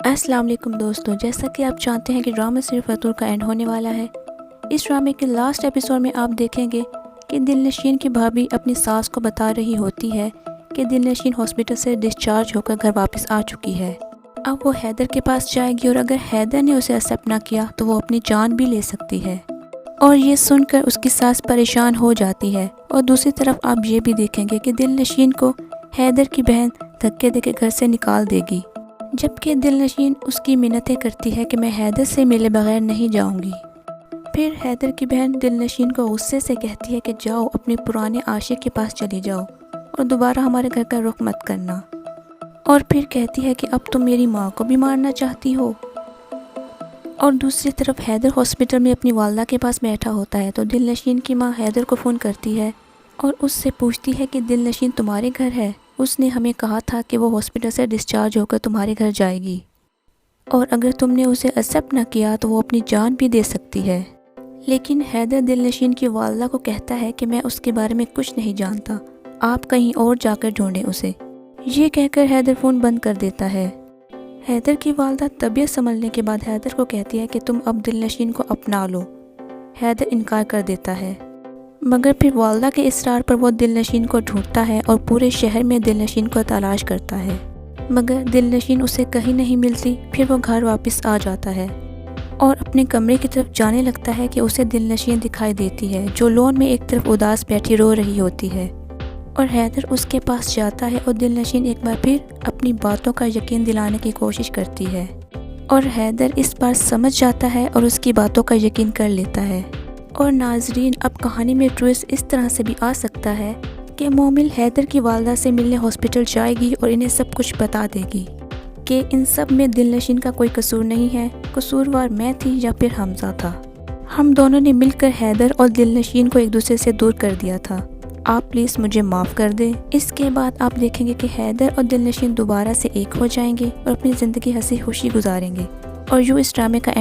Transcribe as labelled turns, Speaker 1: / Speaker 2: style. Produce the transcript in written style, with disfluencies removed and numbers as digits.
Speaker 1: السلام علیکم دوستوں، جیسا کہ آپ جانتے ہیں کہ ڈرامہ صرف فتور کا اینڈ ہونے والا ہے۔ اس ڈرامے کے لاسٹ ایپیسوڈ میں آپ دیکھیں گے کہ دل نشین کی بھابھی اپنی ساس کو بتا رہی ہوتی ہے کہ دل نشین ہاسپٹل سے ڈسچارج ہو کر گھر واپس آ چکی ہے۔ اب وہ حیدر کے پاس جائے گی اور اگر حیدر نے اسے ایکسیپٹ نہ کیا تو وہ اپنی جان بھی لے سکتی ہے، اور یہ سن کر اس کی ساس پریشان ہو جاتی ہے۔ اور دوسری طرف آپ یہ بھی دیکھیں گے کہ دل نشین کو حیدر کی بہن دھکے دے کے گھر سے نکال دے گی، جبکہ دل نشین اس کی منتیں کرتی ہے کہ میں حیدر سے ملے بغیر نہیں جاؤں گی۔ پھر حیدر کی بہن دل نشین کو غصے سے کہتی ہے کہ جاؤ اپنے پرانے عاشق کے پاس چلی جاؤ اور دوبارہ ہمارے گھر کا رخ مت کرنا، اور پھر کہتی ہے کہ اب تم میری ماں کو بھی مارنا چاہتی ہو۔ اور دوسری طرف حیدر ہاسپٹل میں اپنی والدہ کے پاس بیٹھا ہوتا ہے تو دل نشین کی ماں حیدر کو فون کرتی ہے اور اس سے پوچھتی ہے کہ دل نشین تمہارے گھر ہے، اس نے ہمیں کہا تھا کہ وہ ہاسپٹل سے ڈسچارج ہو کر تمہارے گھر جائے گی، اور اگر تم نے اسے ایکسیپٹ نہ کیا تو وہ اپنی جان بھی دے سکتی ہے۔ لیکن حیدر دل نشین کی والدہ کو کہتا ہے کہ میں اس کے بارے میں کچھ نہیں جانتا، آپ کہیں اور جا کر ڈھونڈیں اسے۔ یہ کہہ کر حیدر فون بند کر دیتا ہے۔ حیدر کی والدہ طبیعت سنبھلنے کے بعد حیدر کو کہتی ہے کہ تم اب دل نشین کو اپنا لو۔ حیدر انکار کر دیتا ہے، مگر پھر والدہ کے اصرار پر وہ دل نشین کو ڈھونڈتا ہے اور پورے شہر میں دل نشین کو تلاش کرتا ہے، مگر دل نشین اسے کہیں نہیں ملتی۔ پھر وہ گھر واپس آ جاتا ہے اور اپنے کمرے کی طرف جانے لگتا ہے کہ اسے دل نشین دکھائی دیتی ہے جو لون میں ایک طرف اداس بیٹھی رو رہی ہوتی ہے، اور حیدر اس کے پاس جاتا ہے اور دل نشین ایک بار پھر اپنی باتوں کا یقین دلانے کی کوشش کرتی ہے، اور حیدر اس بار سمجھ جاتا ہے اور اس کی باتوں کا یقین کر لیتا ہے۔ اور ناظرین، اب کہانی میں ٹویسٹ اس طرح سے بھی آ سکتا ہے کہ مومل حیدر کی والدہ سے ملنے ہاسپٹل جائے گی اور انہیں سب کچھ بتا دے گی کہ ان سب میں دل نشین کا کوئی قصور نہیں ہے، قصوروار میں تھی یا پھر حمزہ تھا، ہم دونوں نے مل کر حیدر اور دل نشین کو ایک دوسرے سے دور کر دیا تھا، آپ پلیز مجھے معاف کر دیں۔ اس کے بعد آپ دیکھیں گے کہ حیدر اور دل نشین دوبارہ سے ایک ہو جائیں گے اور اپنی زندگی ہنسی خوشی گزاریں گے، اور یوں اس ڈرامے کا اینڈ